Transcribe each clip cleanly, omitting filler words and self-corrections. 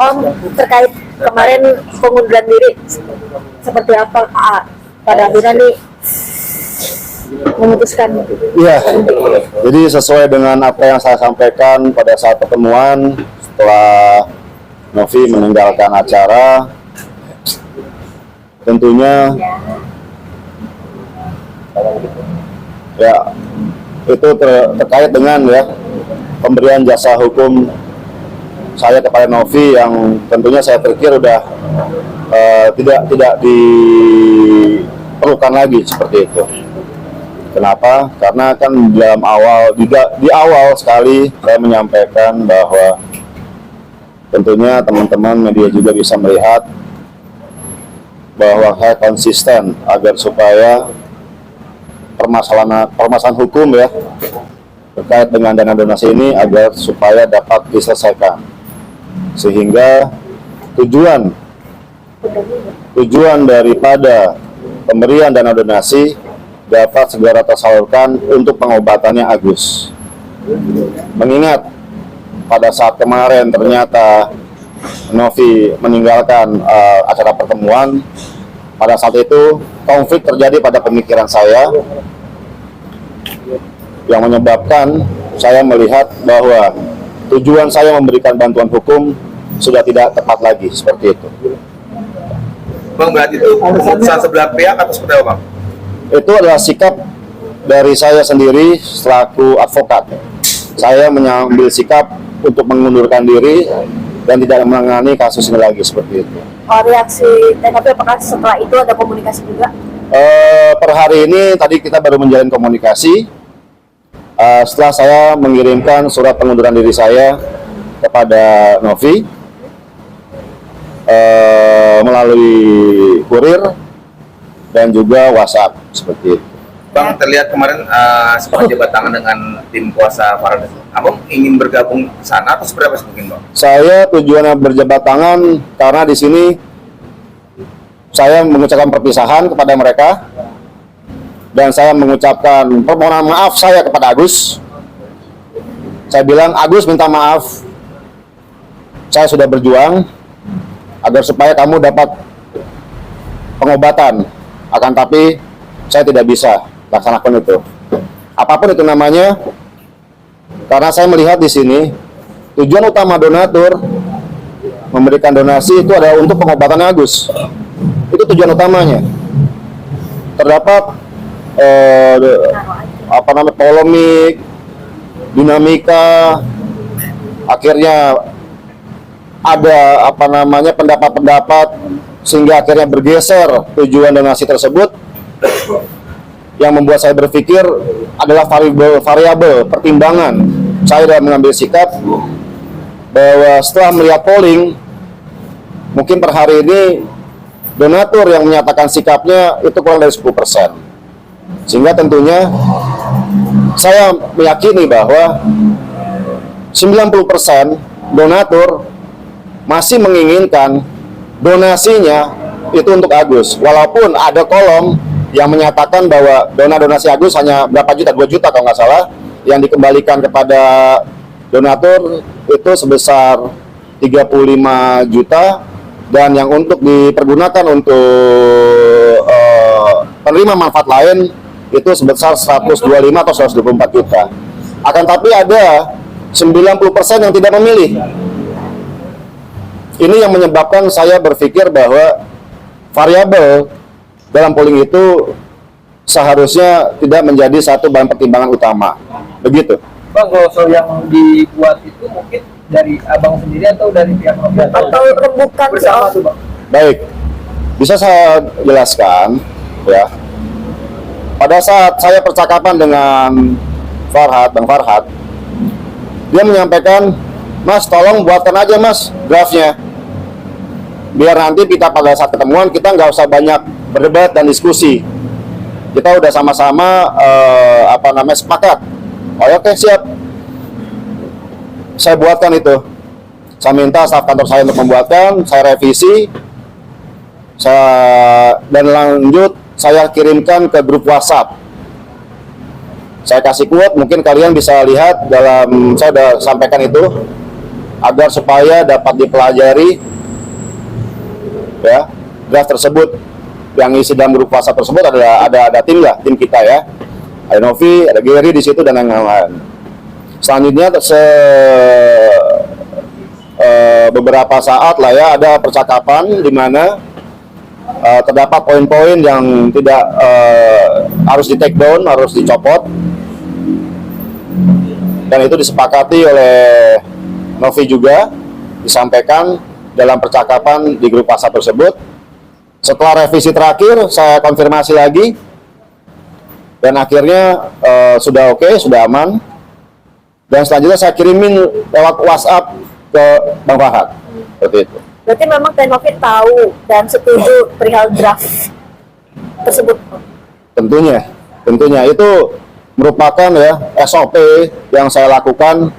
Om, terkait kemarin pengunduran diri seperti apa pada akhirnya nih memutuskan? Iya, jadi sesuai dengan apa yang saya sampaikan pada saat pertemuan setelah Novi meninggalkan acara, tentunya ya itu terkait dengan ya pemberian jasa hukum saya kepada Novi yang tentunya saya pikir udah tidak diperlukan lagi seperti itu. Kenapa? Karena kan dalam di awal sekali saya menyampaikan bahwa tentunya teman-teman media juga bisa melihat bahwa saya konsisten agar supaya permasalahan hukum ya terkait dengan dana donasi ini agar supaya dapat diselesaikan, sehingga tujuan daripada pemberian dana donasi dapat segera tersalurkan untuk pengobatannya Agus. Mengingat pada saat kemarin ternyata Novi meninggalkan acara pertemuan, pada saat itu konflik terjadi pada pemikiran saya yang menyebabkan saya melihat bahwa tujuan saya memberikan bantuan hukum sudah tidak tepat lagi seperti itu. Bang, berarti itu keputusan sebelah pihak atau seperti apa, Bang? Itu adalah sikap dari saya sendiri selaku advokat. Saya mengambil sikap untuk mengundurkan diri dan tidak menangani kasus ini lagi seperti itu. Oh, reaksi TKP apakah setelah itu ada komunikasi juga? Per hari ini tadi kita baru menjalin komunikasi. Setelah saya mengirimkan surat pengunduran diri saya kepada Novi melalui kurir dan juga WhatsApp seperti itu. Bang, terlihat kemarin sempat jabat tangan dengan tim kuasa Farhad. Abang ingin bergabung ke sana atau seperti apa mungkin, Bang? Saya tujuannya berjabat tangan karena di sini saya mengucapkan perpisahan kepada mereka. Dan saya mengucapkan permohonan maaf saya kepada Agus. Saya bilang, Agus minta maaf, saya sudah berjuang agar supaya kamu dapat pengobatan. Akan tapi saya tidak bisa laksanakan itu. Apapun itu namanya, karena saya melihat di sini tujuan utama donatur memberikan donasi itu adalah untuk pengobatan Agus. Itu tujuan utamanya. Terdapat polemik, dinamika, akhirnya ada pendapat-pendapat sehingga akhirnya bergeser tujuan donasi tersebut, yang membuat saya berpikir adalah variabel pertimbangan saya dalam mengambil sikap bahwa setelah melihat polling, mungkin per hari ini donatur yang menyatakan sikapnya itu kurang dari 10%. Sehingga tentunya saya meyakini bahwa 90% donatur masih menginginkan donasinya itu untuk Agus. Walaupun ada kolom yang menyatakan bahwa donasi Agus hanya berapa juta, 2 juta kalau nggak salah, yang dikembalikan kepada donatur itu sebesar 35 juta, dan yang untuk dipergunakan untuk penerima manfaat lain itu sebesar 125 atau 124 juta. Akan tapi ada 90% yang tidak memilih. Ini yang menyebabkan saya berpikir bahwa variabel dalam polling itu seharusnya tidak menjadi satu bahan pertimbangan utama. Begitu. Bang, kalau yang dibuat itu mungkin dari abang sendiri atau dari pihak Novi atau rembukan bersama tuh, Bang? Baik, bisa saya jelaskan ya. Pada saat saya percakapan dengan Bang Farhad, dia menyampaikan, Mas, tolong buatkan aja Mas draftnya, biar nanti kita pada saat ketemuan kita nggak usah banyak berdebat dan diskusi. kita udah sama-sama sepakat. Oh, oke, siap. Saya buatkan itu. Saya minta staf kantor saya untuk membuatkan, saya revisi, dan lanjut saya kirimkan ke grup WhatsApp. Saya kasih quote, mungkin kalian bisa lihat dalam, saya sudah sampaikan itu, agar supaya dapat dipelajari, ya, draft tersebut. Yang isi dalam grup WhatsApp tersebut ada tim lah, tim kita ya. Ada Novi, ada Gary di situ dan lain-lain. Selanjutnya beberapa saat lah ya, ada percakapan di mana terdapat poin-poin yang tidak harus di take down, harus dicopot, dan itu disepakati oleh Novi juga, disampaikan dalam percakapan di grup WhatsApp tersebut. Setelah revisi terakhir, saya konfirmasi lagi, dan akhirnya sudah oke, sudah aman, dan selanjutnya saya kirimin lewat WhatsApp ke Bang Farhad, seperti itu. Berarti memang Novi tahu dan setuju perihal draft tersebut. Tentunya itu merupakan ya SOP yang saya lakukan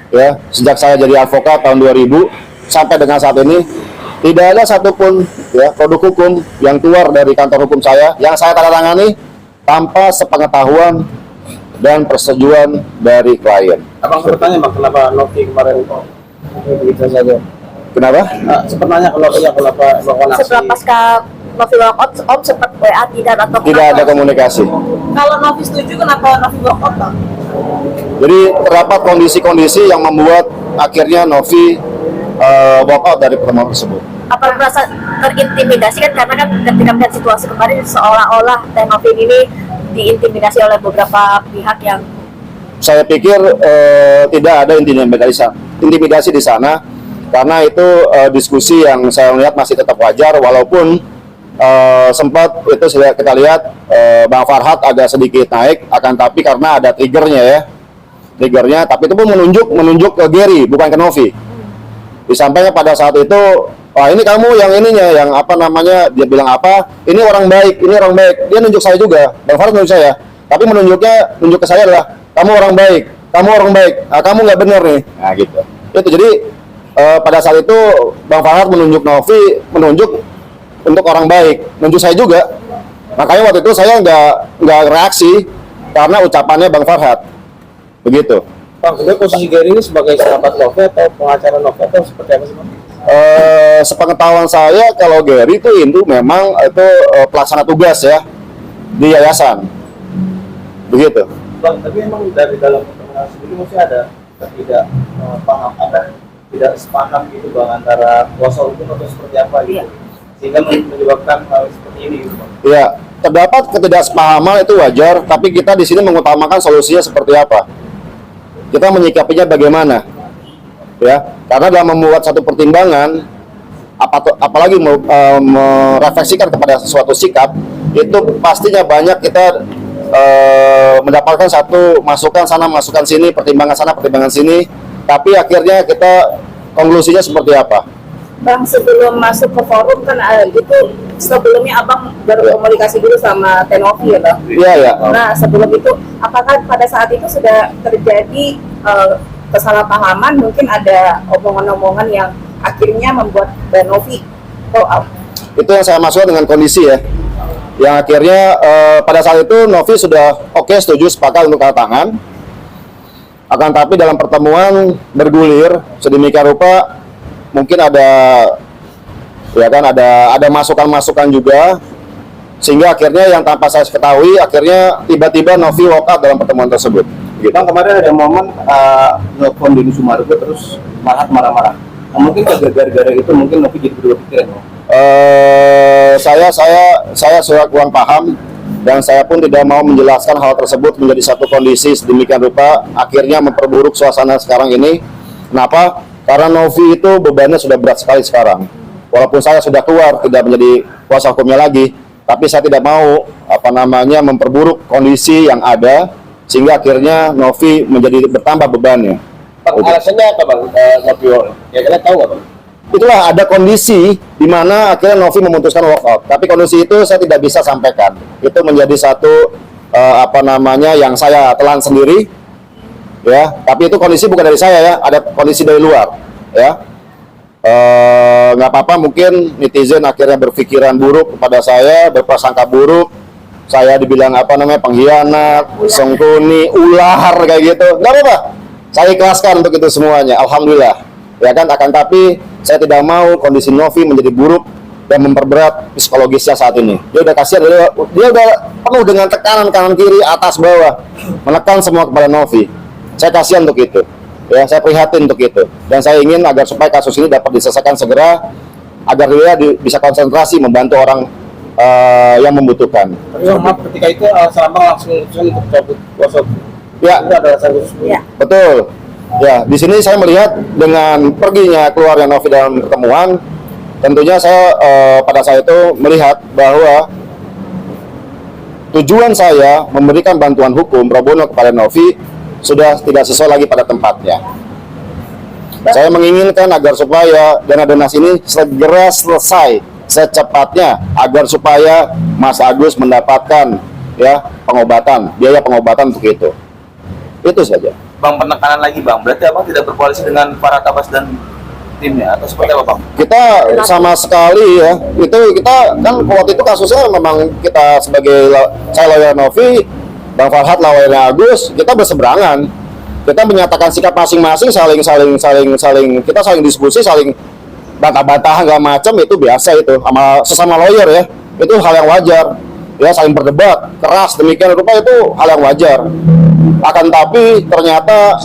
ya sejak saya jadi advokat tahun 2000 sampai dengan saat ini. Tidak ada satupun ya produk hukum yang keluar dari kantor hukum saya yang saya tanda tangani tanpa sepengetahuan dan persetujuan dari klien. Abang sempat tanya Bang, kenapa Novi kemarin begitu saja? Kenapa? Sempat nanya ke Novi, kenapa Bang Setelah pasca Novi walkout, Om sempat WA tidak ada komunikasi. Kalau Novi setuju, kenapa Novi walkout, Bang? Jadi terdapat kondisi-kondisi yang membuat akhirnya Novi walkout dari pertemuan tersebut. Apa merasa terintimidasi kan, karena kan ketika melihat situasi kemarin seolah-olah Novi ini diintimidasi oleh beberapa pihak yang... Saya pikir tidak ada intimidasi di sana, karena itu diskusi yang saya lihat masih tetap wajar, walaupun sempat itu kita lihat Bang Farhad agak sedikit naik, akan tapi karena ada triggernya, tapi itu pun menunjuk ke Gary, bukan ke Novi. Disampaikan pada saat itu, wah ini kamu yang ininya, yang dia bilang apa, ini orang baik, dia nunjuk saya juga, Bang Farhad nunjuk saya, tapi nunjuk ke saya adalah, kamu orang baik, nah, kamu nggak benar nih, nah gitu. Itu jadi pada saat itu Bang Farhad menunjuk Novi, menunjuk untuk orang baik, nunjuk saya juga, makanya waktu itu saya nggak reaksi karena ucapannya Bang Farhad, begitu. Bang, sebenarnya posisi Gary ini sebagai sahabat Novi atau pengacara Novi atau seperti apa sih Bang? Sepengetahuan saya kalau Gary itu memang itu pelaksana tugas ya di yayasan, begitu. Bang, tapi emang dari dalam pertemuan sendiri masih ada tidak sepaham gitu Bang antara kuasa hukum atau seperti apa gitu, sehingga menyebabkan hal seperti ini gitu Bang? Iya, terdapat ketidaksepahaman itu wajar, tapi kita di sini mengutamakan solusinya seperti apa. Kita menyikapinya bagaimana, ya? Karena dalam membuat satu pertimbangan, apalagi merefleksikan kepada suatu sikap, itu pastinya banyak kita mendapatkan satu masukan sana, masukan sini, pertimbangan sana, pertimbangan sini, tapi akhirnya kita konklusinya seperti apa? Bang, sebelum masuk ke forum kan itu sebelumnya Abang berkomunikasi dulu sama Novi ya Bang? Iya. Nah sebelum itu, apakah pada saat itu sudah terjadi kesalahpahaman, mungkin ada omongan-omongan yang akhirnya membuat Novi blow out? Itu yang saya maksud dengan kondisi ya, yang akhirnya pada saat itu Novi sudah oke, setuju, sepakat untuk tanda tangan, akan tapi dalam pertemuan bergulir sedemikian rupa, mungkin ada masukan-masukan juga, sehingga akhirnya yang tanpa saya ketahui, akhirnya tiba-tiba Novi walk out dalam pertemuan tersebut. Gitu. Bang, kemarin ada momen nelfon Denny Sumargo terus marah-marah. Nah, mungkin gara-gara itu mungkin Novi jadi berubah pikiran. Saya sudah kurang paham, dan saya pun tidak mau menjelaskan hal tersebut menjadi satu kondisi sedemikian rupa, akhirnya memperburuk suasana sekarang ini. Kenapa? Karena Novi itu bebannya sudah berat sekali sekarang. Walaupun saya sudah keluar, tidak menjadi kuasa hukumnya lagi, tapi saya tidak mau memperburuk kondisi yang ada, sehingga akhirnya Novi menjadi bertambah bebannya. Bang, alasannya apa Bang? Novi, kira-kira tahu nggak Bang? itulah ada kondisi di mana akhirnya Novi memutuskan walkout. Tapi kondisi itu saya tidak bisa sampaikan. Itu menjadi satu yang saya telan sendiri, ya. Tapi itu kondisi bukan dari saya ya, ada kondisi dari luar, ya. Nggak apa-apa, mungkin netizen akhirnya berpikiran buruk kepada saya, berprasangka buruk. Saya dibilang pengkhianat, sengkuni, ular kayak gitu. Nggak apa-apa. Saya ikhlaskan untuk itu semuanya. Alhamdulillah. Ya kan, akan tapi saya tidak mau kondisi Novi menjadi buruk dan memperberat psikologisnya saat ini. Dia udah kasihan, dia udah penuh dengan tekanan kanan kiri atas bawah, menekan semua kepada Novi. Saya kasihan untuk itu, ya, saya prihatin untuk itu, dan saya ingin agar supaya kasus ini dapat diselesaikan segera, agar dia bisa konsentrasi membantu orang yang membutuhkan. Tapi maaf, ketika itu Salambang langsung memutuskan untuk cabut kuasa hukum. Ya, Itu ada alasan khusus. Ya. betul. Ya, di sini saya melihat dengan perginya keluarnya Novi dalam pertemuan, tentunya saya pada saat itu melihat bahwa tujuan saya memberikan bantuan hukum pro bono kepada Novi sudah tidak sesuai lagi pada tempatnya. Saya menginginkan agar supaya dana donasi ini segera selesai secepatnya, agar supaya Mas Agus mendapatkan ya pengobatan, biaya pengobatan untuk itu. Itu saja. Bang, penekanan lagi Bang, berarti Abang tidak berkoalisi dengan para Tabas dan timnya atau seperti apa Bang? Kita sama sekali ya, itu kita kan waktu itu kasusnya memang kita sebagai saya lawyer Novi, Bang Farhad lawyernya Agus, kita berseberangan. Kita menyatakan sikap masing-masing, kita saling diskusi, saling bantah-bantahan segala macam, itu biasa itu sama sesama lawyer ya. Itu hal yang wajar. Ya, saling berdebat keras demikian rupa, itu hal yang wajar. Akan tapi ternyata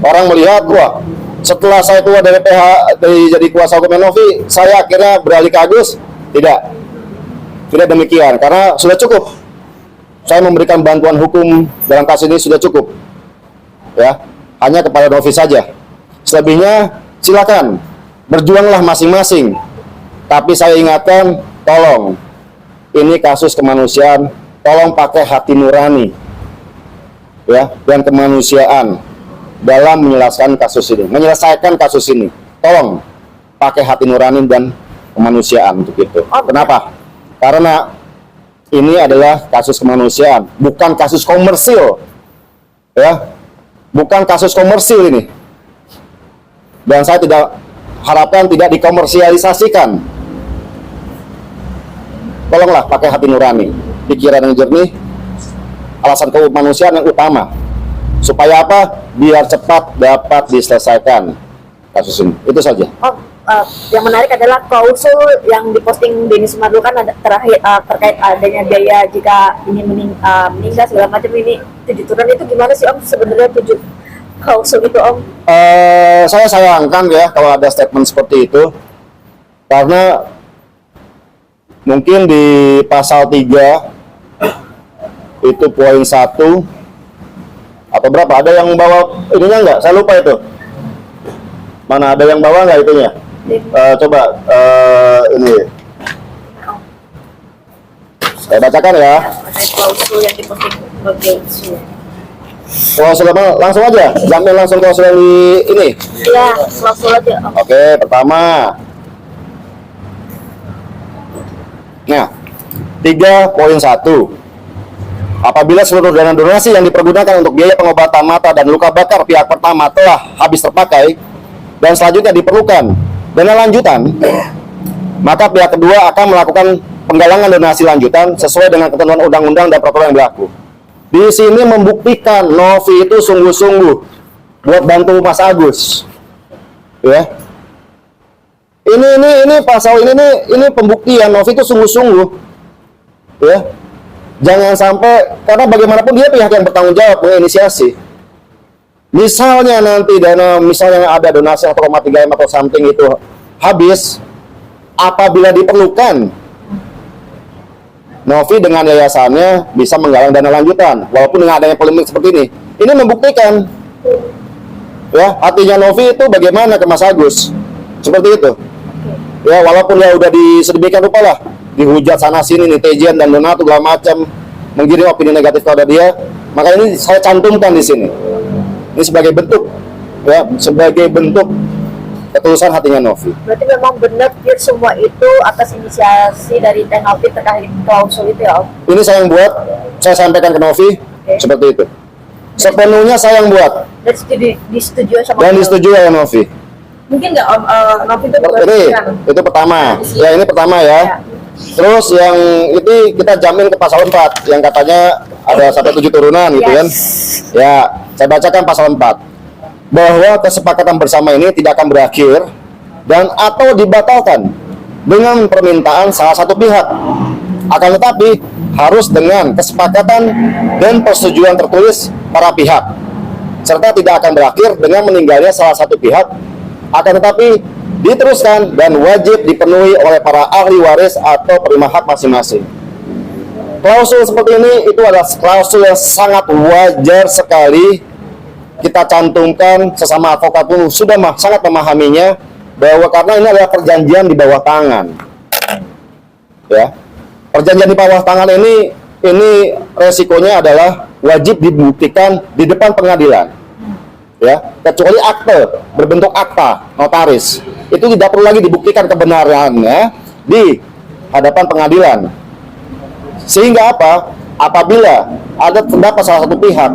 orang melihat, wah, setelah saya keluar dari PH jadi kuasa hukum Novi, saya akhirnya beralih ke Agus. Tidak demikian, karena sudah cukup. Saya memberikan bantuan hukum dalam kasus ini sudah cukup, ya, hanya kepada Novi saja. Selebihnya silakan berjuanglah masing-masing. Tapi saya ingatkan, tolong, ini kasus kemanusiaan, tolong pakai hati nurani, ya, dan kemanusiaan dalam menyelesaikan kasus ini. Tolong pakai hati nurani dan kemanusiaan untuk itu. Kenapa? Karena ini adalah kasus kemanusiaan, bukan kasus komersil, ya, bukan kasus komersil ini. Dan saya tidak harapkan tidak dikomersialisasikan. Tolonglah pakai hati nurani, pikiran yang jernih, alasan kemanusiaan yang utama. Supaya apa? Biar cepat dapat diselesaikan kasus ini. Itu saja. Yang menarik adalah klausul yang diposting Denny Sumargo kan ada terkait adanya biaya jika ini meninggal segala macam, ini 7 turunan, itu gimana sih Om sebenarnya 7 klausul itu Om? Saya sayangkan ya kalau ada statement seperti itu, karena mungkin di pasal 3 itu poin 1 atau berapa, ada yang bawa ininya nggak? Saya lupa itu. Mana ada yang bawa nggak itunya? Coba ini saya bacakan ya. Klausul yang diposting Klausul apa? Langsung aja, jamin langsung klausul yang di ini. ya, klausul aja Om. Oke, pertama. Nah, 3.1. Apabila seluruh dana donasi yang dipergunakan untuk biaya pengobatan mata dan luka bakar pihak pertama telah habis terpakai dan selanjutnya diperlukan dana lanjutan, maka pihak kedua akan melakukan penggalangan donasi lanjutan sesuai dengan ketentuan undang-undang dan peraturan yang berlaku. Di sini membuktikan Novi itu sungguh-sungguh buat bantu Mas Agus. Ya. Ini pasal ini pembuktian Novi itu sungguh-sungguh. Ya. Jangan sampai, karena bagaimanapun dia pihak yang bertanggung jawab menginisiasi. Misalnya nanti dana, misalnya ada donasi 1,3 M atau something itu habis, apabila diperlukan, Novi dengan yayasannya bisa menggalang dana lanjutan, walaupun dengan adanya polemik seperti ini. Ini membuktikan, ya, hatinya Novi itu bagaimana ke Mas Agus, seperti itu. Ya, walaupun ya udah sedemikian rupa lah, dihujat sana sini netizen dan donatur segala macam, menggiring opini negatif kepada dia, maka ini saya cantumkan di sini. Ini sebagai bentuk, ya, sebagai bentuk ketulusan hatinya Novi. Berarti memang benar pure semua itu atas inisiasi dari Teh Novi terkait klausul itu ya Om? Ini saya yang buat, saya sampaikan ke Novi, seperti itu. Sepenuhnya saya yang buat Dan disetujui sama dan beliau. disetujui oleh Novi. Mungkin nggak Om, Novi itu Ini berpikiran itu pertama, ya ini pertama ya. Terus yang ini kita jamin ke pasal 4 yang katanya ada sampai 7 turunan gitu kan. Ya, saya bacakan pasal 4. Bahwa kesepakatan bersama ini tidak akan berakhir dan atau dibatalkan dengan permintaan salah satu pihak. Akan tetapi harus dengan kesepakatan dan persetujuan tertulis para pihak. Serta tidak akan berakhir dengan meninggalnya salah satu pihak. Akan tetapi diteruskan dan wajib dipenuhi oleh para ahli waris atau penerima hak masing-masing. Klausul seperti ini itu adalah klausul yang sangat wajar sekali kita cantumkan. Sesama advokat pun sudah sangat memahaminya, bahwa karena ini adalah perjanjian di bawah tangan. Ya, perjanjian di bawah tangan ini resikonya adalah wajib dibuktikan di depan pengadilan. Ya, kecuali akte berbentuk akta notaris itu tidak perlu lagi dibuktikan kebenarannya di hadapan pengadilan. Sehingga apa? Apabila ada terdapat salah satu pihak,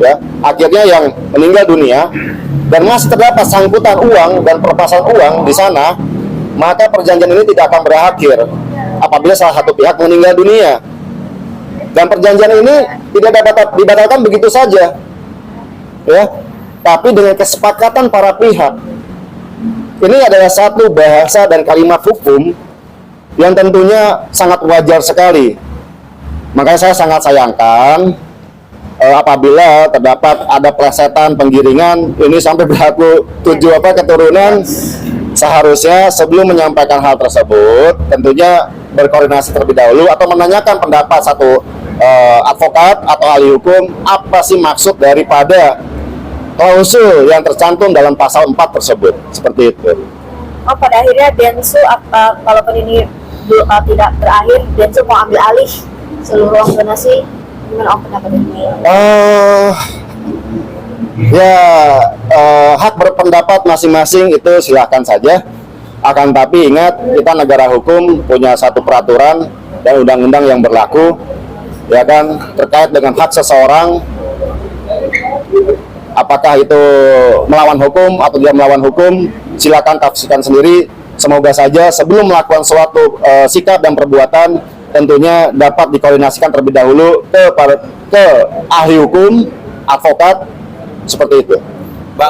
ya, akhirnya yang meninggal dunia dan masih terdapat sangkutan uang dan pelepasan uang di sana, maka perjanjian ini tidak akan berakhir apabila salah satu pihak meninggal dunia. Dan perjanjian ini tidak dapat dibatalkan begitu saja, ya, tapi dengan kesepakatan para pihak. Ini adalah satu bahasa dan kalimat hukum yang tentunya sangat wajar sekali. Makanya saya sangat sayangkan apabila terdapat ada plesetan penggiringan ini sampai berlaku 7 keturunan. Seharusnya sebelum menyampaikan hal tersebut tentunya berkoordinasi terlebih dahulu atau menanyakan pendapat satu advokat atau ahli hukum apa sih maksud daripada klausul yang tercantum dalam pasal 4 tersebut, seperti itu. Oh, pada akhirnya Densu kalaupun ini tidak berakhir, Densu mau ambil alih seluruh uang donasi. Gimana Om pendapatnya? Hak berpendapat masing-masing itu silahkan saja. Akan tapi ingat, kita negara hukum punya satu peraturan dan undang-undang yang berlaku, ya kan, terkait dengan hak seseorang. Apakah itu melawan hukum atau tidak melawan hukum, silakan tafsirkan sendiri. Semoga saja sebelum melakukan suatu sikap dan perbuatan tentunya dapat dikoordinasikan terlebih dahulu ke ahli hukum, advokat, seperti itu. Bang,